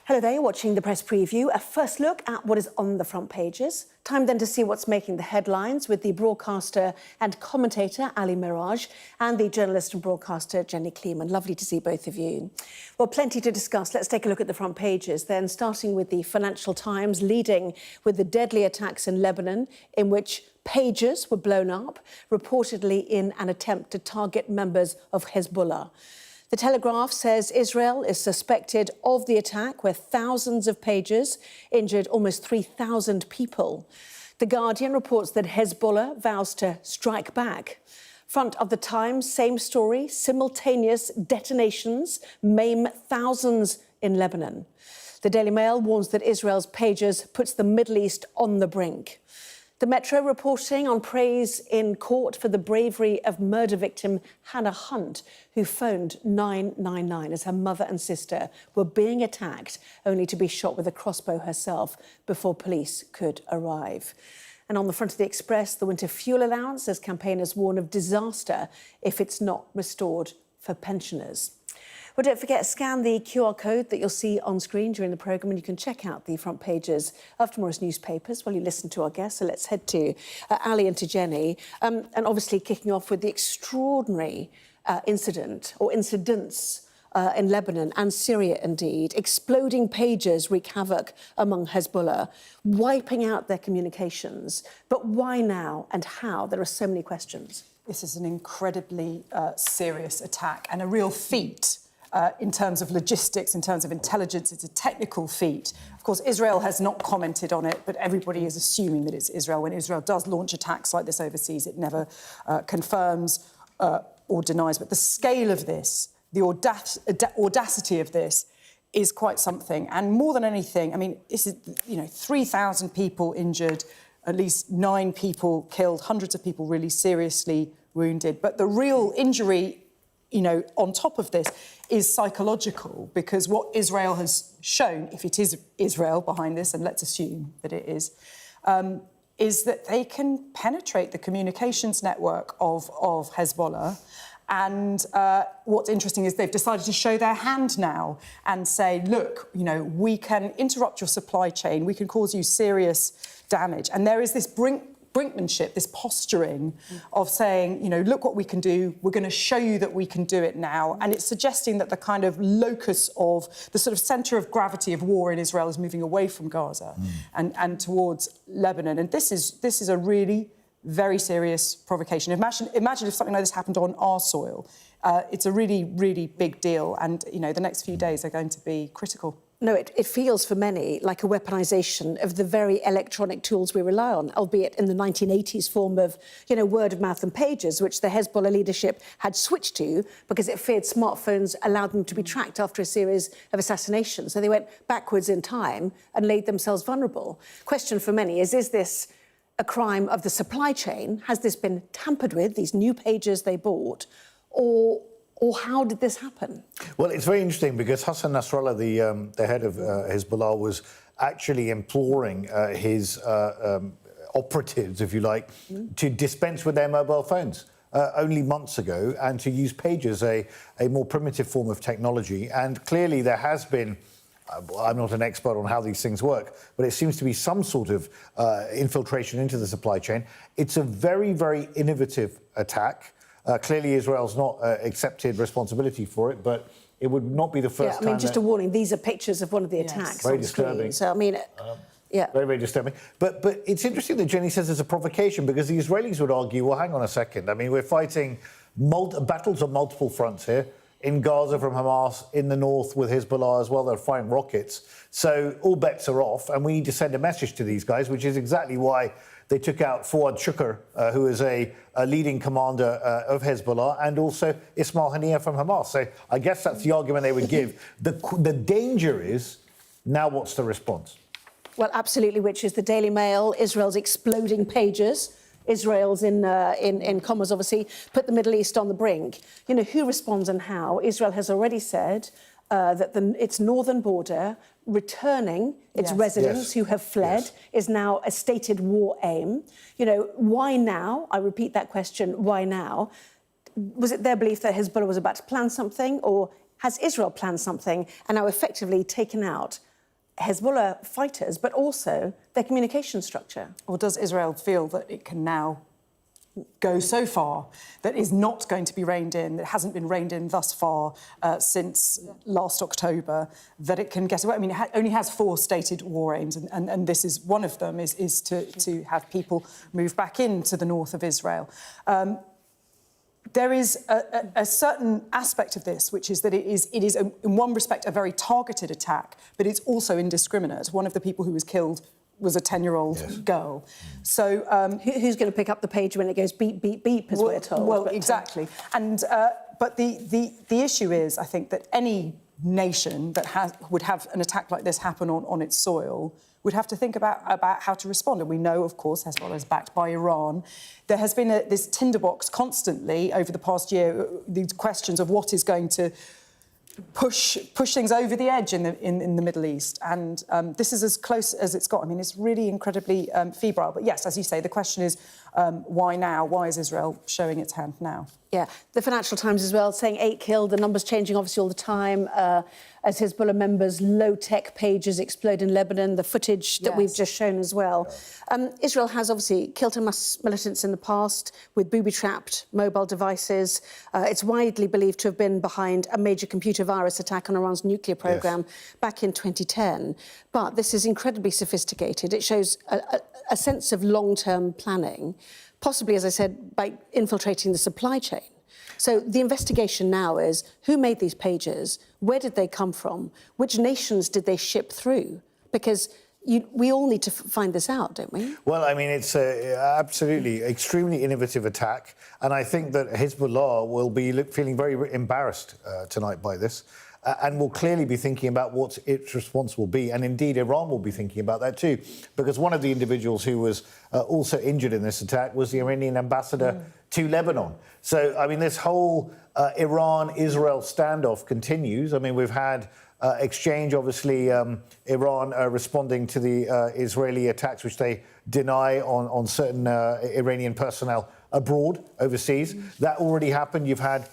Hello there, you're watching the press preview. A first look at what is on the front pages. Time then to see what's making the headlines with the broadcaster and commentator Ali Miraj and the journalist and broadcaster Jenny Kleeman. Lovely to see both of you. Well, plenty to discuss. Let's take a look at the front pages then, starting with the Financial Times, leading with the deadly attacks in Lebanon, in which pages were blown up, reportedly in an attempt to target members of Hezbollah. The Telegraph says Israel is suspected of the attack, where thousands of pages injured almost 3,000 people. The Guardian reports that Hezbollah vows to strike back. Front of the Times, same story, simultaneous detonations maim thousands in Lebanon. The Daily Mail warns that Israel's pages puts the Middle East on the brink. The Metro reporting on praise in court for the bravery of murder victim Hannah Hunt, who phoned 999 as her mother and sister were being attacked, only to be shot with a crossbow herself before police could arrive. And on the front of the Express, the winter fuel allowance, as campaigners warn of disaster if it's not restored for pensioners. Well, don't forget, scan the QR code that you'll see on screen during the programme, and you can check out the front pages of tomorrow's newspapers while you listen to our guests. So let's head to Ali and to Jenny. And obviously kicking off with the extraordinary incidents in Lebanon and Syria, indeed. Exploding pages wreak havoc among Hezbollah, wiping out their communications. But why now and how? There are so many questions. This is an incredibly serious attack and a real feat. In terms of logistics, in terms of intelligence, it's a technical feat. Of course, Israel has not commented on it, but everybody is assuming that it's Israel. When Israel does launch attacks like this overseas, it never confirms or denies. But the scale of this, the audacity of this is quite something. And more than anything, I mean, this is, 3,000 people injured, at least 9 people killed, hundreds of people really seriously wounded. But the real injury, on top of this, is psychological, because what Israel has shown, if it is Israel behind this, and let's assume that it is that they can penetrate the communications network of Hezbollah. And what's interesting is they've decided to show their hand now and say, look, we can interrupt your supply chain, we can cause you serious damage. And there is this brinkmanship, this posturing of saying, look what we can do, we're going to show you that we can do it now. And it's suggesting that the kind of locus of the sort of centre of gravity of war in Israel is moving away from Gaza and towards Lebanon. And this is a really very serious provocation. Imagine if something like this happened on our soil. It's a really, really big deal. And, the next few days are going to be critical. No, it feels for many like a weaponisation of the very electronic tools we rely on, albeit in the 1980s form of, word of mouth and pages, which the Hezbollah leadership had switched to because it feared smartphones allowed them to be tracked after a series of assassinations. So they went backwards in time and laid themselves vulnerable. Question for many is this a crime of the supply chain? Has this been tampered with, these new pages they bought, or how did this happen? Well, it's very interesting because Hassan Nasrallah, the head of Hezbollah, was actually imploring his operatives, if you like, to dispense with their mobile phones only months ago and to use pages, a more primitive form of technology. And clearly there has been, I'm not an expert on how these things work, but it seems to be some sort of infiltration into the supply chain. It's a very, very innovative attack. Clearly, Israel's not accepted responsibility for it, but it would not be the first time. Just a warning, these are pictures of one of the attacks. Very disturbing. So, Very, very disturbing. But it's interesting that Jenny says it's a provocation, because the Israelis would argue, well, hang on a second. I mean, we're fighting battles on multiple fronts here. In Gaza from Hamas, in the north with Hezbollah as well, they're firing rockets. So all bets are off, and we need to send a message to these guys, which is exactly why they took out Fouad Shukr, who is a leading commander of Hezbollah, and also Ismail Haniyeh from Hamas. So I guess that's the argument they would give. The danger is, now what's the response? Well, absolutely, which is the Daily Mail, Israel's exploding pages. Israel's, in commas, obviously, put the Middle East on the brink. Who responds and how? Israel has already said that its northern border, returning its residents who have fled, is now a stated war aim. Why now? I repeat that question, why now? Was it their belief that Hezbollah was about to plan something, or has Israel planned something and now effectively taken out Hezbollah fighters, but also their communication structure. Or does Israel feel that it can now go so far that is not going to be reined in, that hasn't been reined in thus far since last October, that it can get away? I mean, it only has 4 stated war aims, and this is one of them, is to have people move back into the north of Israel. There is a certain aspect of this, which is that it is, in one respect, a very targeted attack, but it's also indiscriminate. One of the people who was killed was a 10-year-old girl. So who's going to pick up the page when it goes beep, beep, beep, as we're told? Well, exactly. And but the issue is, I think, that any nation that would have an attack like this happen on its soil would have to think about how to respond. And we know, of course, Hezbollah is backed by Iran. There has been this tinderbox constantly over the past year, these questions of what is going to push things over the edge in the Middle East. And this is as close as it's got. I mean, it's really incredibly febrile. But yes, as you say, the question is, why now? Why is Israel showing its hand now? Yeah, the Financial Times as well, saying 8 killed, the numbers changing obviously all the time, as Hezbollah members' low-tech pages explode in Lebanon, the footage that we've just shown as well. Israel has obviously killed Hamas militants in the past with booby-trapped mobile devices. It's widely believed to have been behind a major computer virus attack on Iran's nuclear programme back in 2010. But this is incredibly sophisticated. It shows a sense of long-term planning, possibly, as I said, by infiltrating the supply chain. So the investigation now is who made these pages, where did they come from, which nations did they ship through? Because we all need to find this out, don't we? Well, I mean, it's absolutely extremely innovative attack, and I think that Hezbollah will be feeling very embarrassed tonight by this. And will clearly be thinking about what its response will be. And indeed, Iran will be thinking about that too, because one of the individuals who was also injured in this attack was the Iranian ambassador to Lebanon. So, I mean, this whole Iran-Israel standoff continues. I mean, we've had exchange, obviously, Iran responding to the Israeli attacks, which they deny on certain Iranian personnel abroad, overseas. That already happened. You've had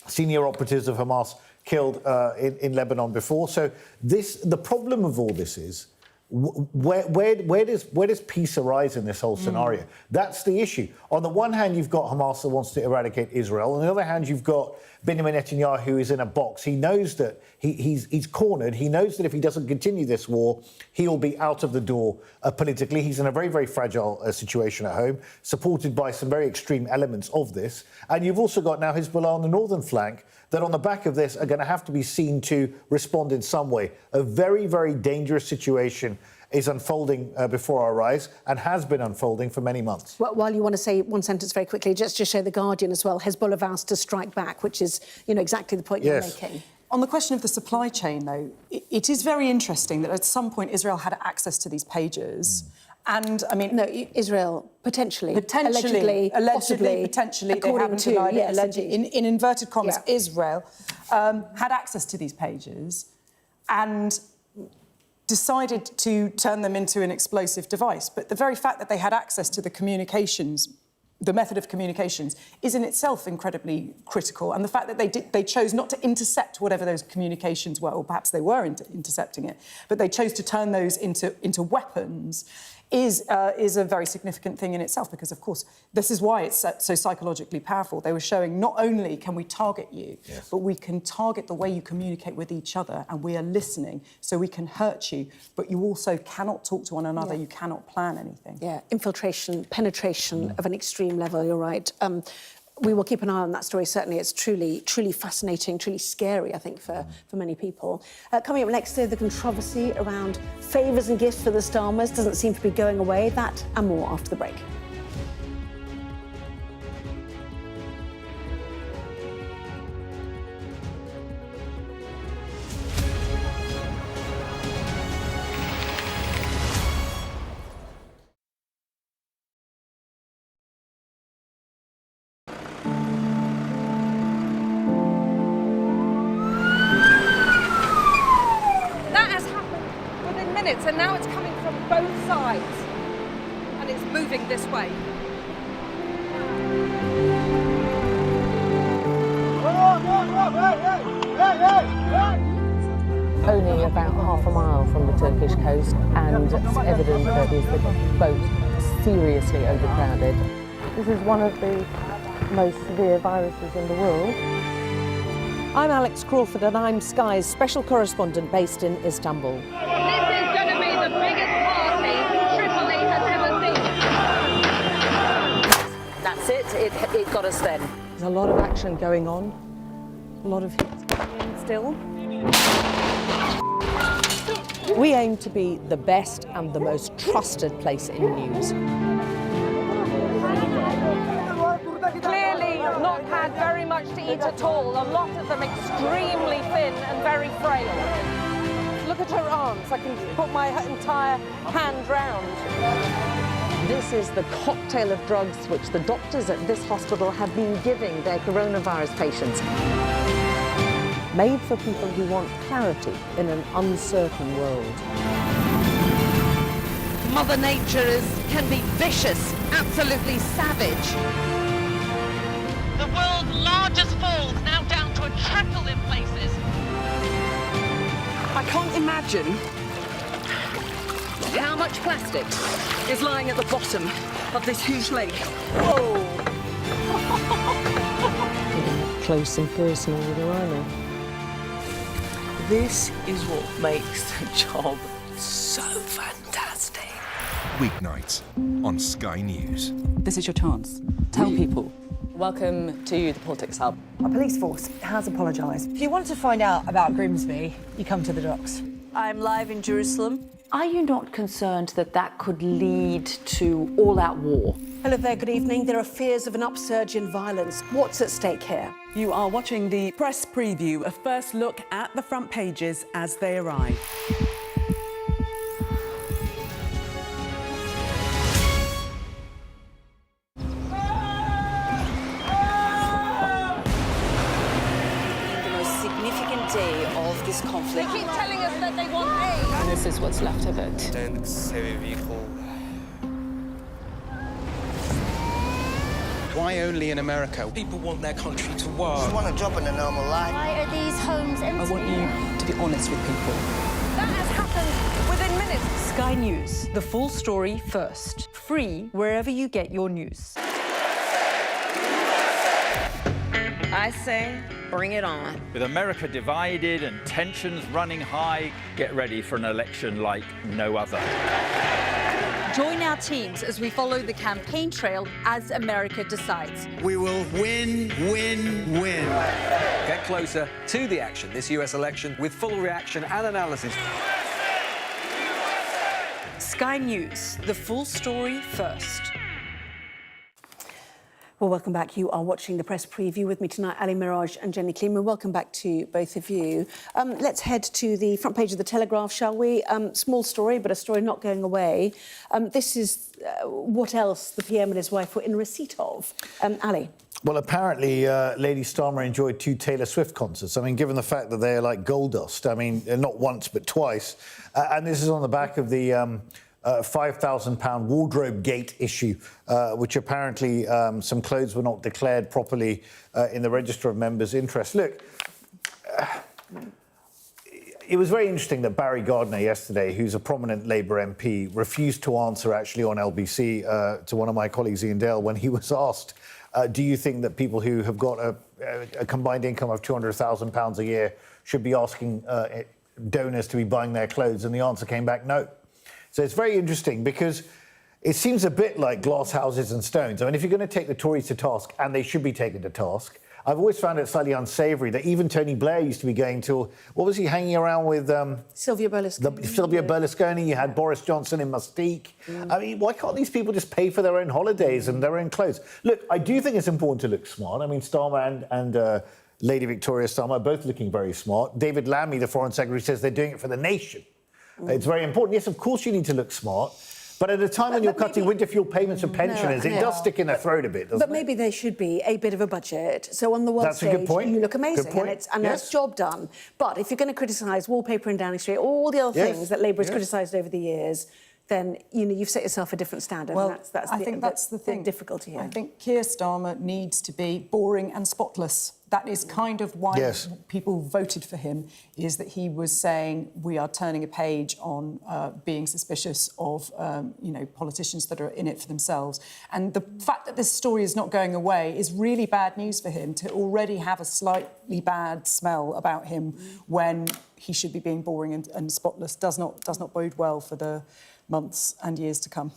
senior operatives of Hamas killed in Lebanon before. So the problem of all this is, where does peace arise in this whole scenario? That's the issue. On the one hand, you've got Hamas that wants to eradicate Israel. On the other hand, you've got Benjamin Netanyahu, who is in a box. He knows that he's cornered. He knows that if he doesn't continue this war, he'll be out of the door politically. He's in a very, very fragile situation at home, supported by some very extreme elements of this. And you've also got now Hezbollah on the northern flank, that on the back of this are going to have to be seen to respond in some way. A very, very dangerous situation is unfolding before our eyes and has been unfolding for many months. Well, while you want to say one sentence very quickly, just to show The Guardian as well, Hezbollah vows to strike back, which is, exactly the point you're making. On the question of the supply chain, though, it is very interesting that at some point Israel had access to these pages. And, I mean... No, Israel, potentially, allegedly, potentially, they haven't denied it. Allegedly. In inverted commas, Israel had access to these pages and decided to turn them into an explosive device. But the very fact that they had access to the communications, the method of communications, is in itself incredibly critical. And the fact that they chose not to intercept whatever those communications were, or perhaps they were intercepting it, but they chose to turn those into weapons, is a very significant thing in itself, because, of course, this is why it's so psychologically powerful. They were showing not only can we target you, but we can target the way you communicate with each other, and we are listening, so we can hurt you, but you also cannot talk to one another, you cannot plan anything. Yeah, infiltration, penetration of an extreme level, you're right. We will keep an eye on that story, certainly. It's truly, truly fascinating, truly scary, I think, for many people. Coming up next, the controversy around favours and gifts for the Starmers doesn't seem to be going away. That and more after the break. And now it's coming from both sides, and it's moving this way. only about half a mile from the Turkish coast, and it's evident that is the boat seriously overcrowded. This is one of the most severe viruses in the world. I'm Alex Crawford and I'm Sky's special correspondent based in Istanbul. This is going to be the biggest party Tripoli has ever seen. That's it got us then. There's a lot of action going on, a lot of hits going in still. We aim to be the best and the most trusted place in news. Clearly not had very much to eat at all. A lot of them extremely thin and very frail. Look at her arms. I can put my entire hand round. This is the cocktail of drugs which the doctors at this hospital have been giving their coronavirus patients. Made for people who want clarity in an uncertain world. Mother Nature can be vicious, absolutely savage. The world's largest falls now down to a trickle in places. I can't imagine how much plastic is lying at the bottom of this huge lake. Whoa! Close and personal with her, aren't they? This is what makes the job so fantastic. Weeknights on Sky News. This is your chance. Tell people. Welcome to the Politics Hub. Our police force has apologised. If you want to find out about Grimsby, you come to the docks. I'm live in Jerusalem. Are you not concerned that that could lead to all-out war? Hello there, good evening. There are fears of an upsurge in violence. What's at stake here? You are watching the press preview, a first look at the front pages as they arrive. The most significant day of this conflict. They keep telling us that they want aid. And this is what's left of it. Why only in America? People want their country to work. Just want to jump in a normal life. Why are these homes empty? I want you to be honest with people. That has happened within minutes. Sky News, the full story first. Free wherever you get your news. I say, bring it on. With America divided and tensions running high, get ready for an election like no other. Join our teams as we follow the campaign trail as America decides. We will win, win, win. Get closer to the action this US election with full reaction and analysis. Sky News, the full story first. Well, welcome back. You are watching the press preview with me tonight, Ali Miraj and Jenny Kleeman. Welcome back to both of you. Let's head to the front page of the Telegraph, shall we? Small story, but a story not going away. This is what else the PM and his wife were in receipt of. Ali. Well, apparently, Lady Starmer enjoyed 2 Taylor Swift concerts. I mean, given the fact that they're like gold dust, I mean, not once, but twice. And this is on the back of the £5,000 wardrobe gate issue, which apparently some clothes were not declared properly in the Register of Members' Interest. Look, it was very interesting that Barry Gardiner yesterday, who's a prominent Labour MP, refused to answer actually on LBC to one of my colleagues, Ian Dale, when he was asked, do you think that people who have got a combined income of £200,000 a year should be asking donors to be buying their clothes? And the answer came back no. So it's very interesting because it seems a bit like glass houses and stones. I mean, if you're going to take the Tories to task, and they should be taken to task, I've always found it slightly unsavoury that even Tony Blair used to be going to, what was he hanging around with? Silvia Berlusconi. Silvia Berlusconi. You had Boris Johnson in Mustique. I mean, why can't these people just pay for their own holidays and their own clothes? Look, I do think it's important to look smart. I mean, Starmer and Lady Victoria Starmer are both looking very smart. David Lammy, the Foreign Secretary, says they're doing it for the nation. It's very important. Yes, of course you need to look smart. But at a time when you're cutting winter fuel payments for pensioners, it does stick in their throat a bit, doesn't it? But maybe there should be a bit of a budget. So on the one That's stage, a good point. you look amazing, Good point. and that's job done. But if you're going to criticise wallpaper in Downing Street, all the other things that Labour has criticised over the years, then you've set yourself a different standard. Well, and that's I think that's the thing. difficulty here. I think Keir Starmer needs to be boring and spotless. That is kind of why Yes. people voted for him, is that he was saying we are turning a page on being suspicious of, politicians that are in it for themselves. And the fact that this story is not going away is really bad news for him, to already have a slightly bad smell about him when he should be being boring and spotless does not bode well for the months and years to come.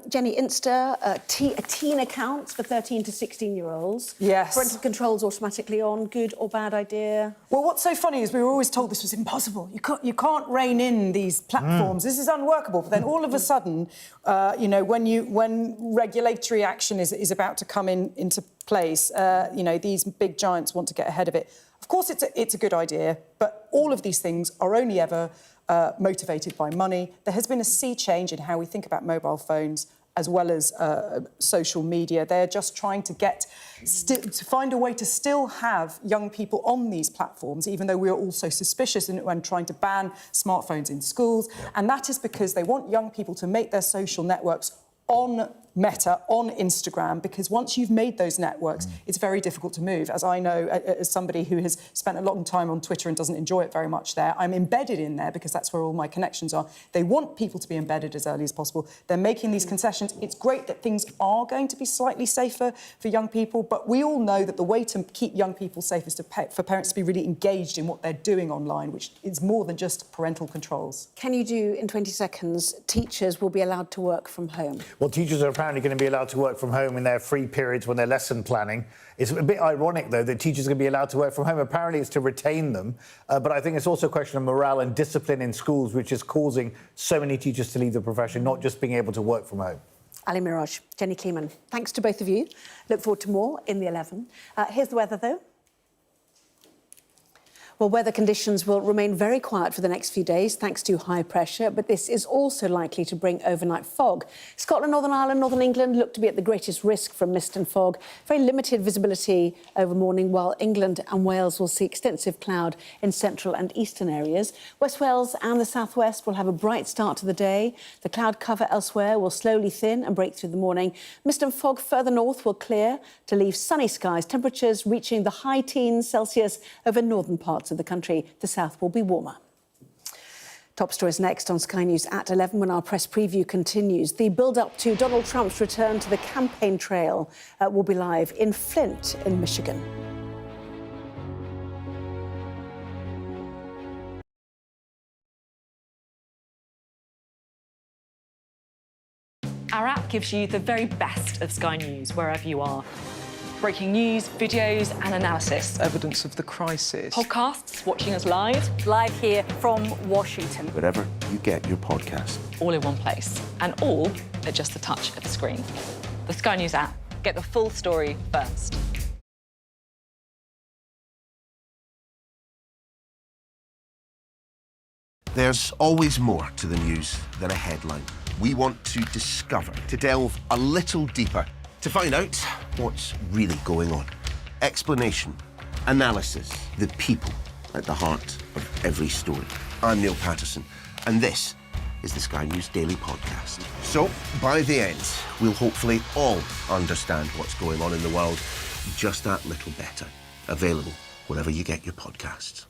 Jenny, Insta, a teen account for 13 to 16-year-olds. Yes. Parental controls automatically on, good or bad idea? Well, what's so funny is we were always told this was impossible. You can't rein in these platforms. This is unworkable. But then all of a sudden, when regulatory action is about to come into place, these big giants want to get ahead of it. Of course, it's a good idea, but all of these things are only ever motivated by money. There has been a sea change in how we think about mobile phones as well as social media. They're just trying to to find a way to still have young people on these platforms, even though we are also suspicious and trying to ban smartphones in schools. Yeah. And that is because they want young people to make their social networks on Meta, on Instagram, because once you've made those networks, it's very difficult to move. As I know, as somebody who has spent a long time on Twitter and doesn't enjoy it very much there, I'm embedded in there because that's where all my connections are. They want people to be embedded as early as possible. They're making these concessions. It's great that things are going to be slightly safer for young people, but we all know that the way to keep young people safe is for parents to be really engaged in what they're doing online, which is more than just parental controls. Can you do, in 20 seconds, teachers will be allowed to work from home? Well, teachers are apparently going to be allowed to work from home in their free periods when they're lesson planning. It's a bit ironic, though, that teachers are going to be allowed to work from home. Apparently, it's to retain them. But I think it's also a question of morale and discipline in schools, which is causing so many teachers to leave the profession, not just being able to work from home. Ali Miraj, Jenny Kleeman, thanks to both of you. Look forward to more in the 11. Here's the weather, though. Well, weather conditions will remain very quiet for the next few days, thanks to high pressure, but this is also likely to bring overnight fog. Scotland, Northern Ireland, Northern England look to be at the greatest risk from mist and fog. Very limited visibility over morning, while England and Wales will see extensive cloud in central and eastern areas. West Wales and the southwest will have a bright start to the day. The cloud cover elsewhere will slowly thin and break through the morning. Mist and fog further north will clear to leave sunny skies, temperatures reaching the high teens Celsius over northern parts of the country. The south will be warmer. Top stories next on Sky News at 11 when our press preview continues. The build-up to Donald Trump's return to the campaign trail will be live in Flint in Michigan. Our app gives you the very best of Sky News wherever you are. Breaking news, videos and analysis. Evidence of the crisis. Podcasts, watching us live. Live here from Washington. Wherever you get your podcast. All in one place. And all at just the touch of the screen. The Sky News app. Get the full story first. There's always more to the news than a headline. We want to discover, to delve a little deeper, to find out what's really going on. Explanation, analysis, the people at the heart of every story. I'm Neil Patterson, and this is the Sky News Daily Podcast. So, by the end, we'll hopefully all understand what's going on in the world just that little better. Available wherever you get your podcasts.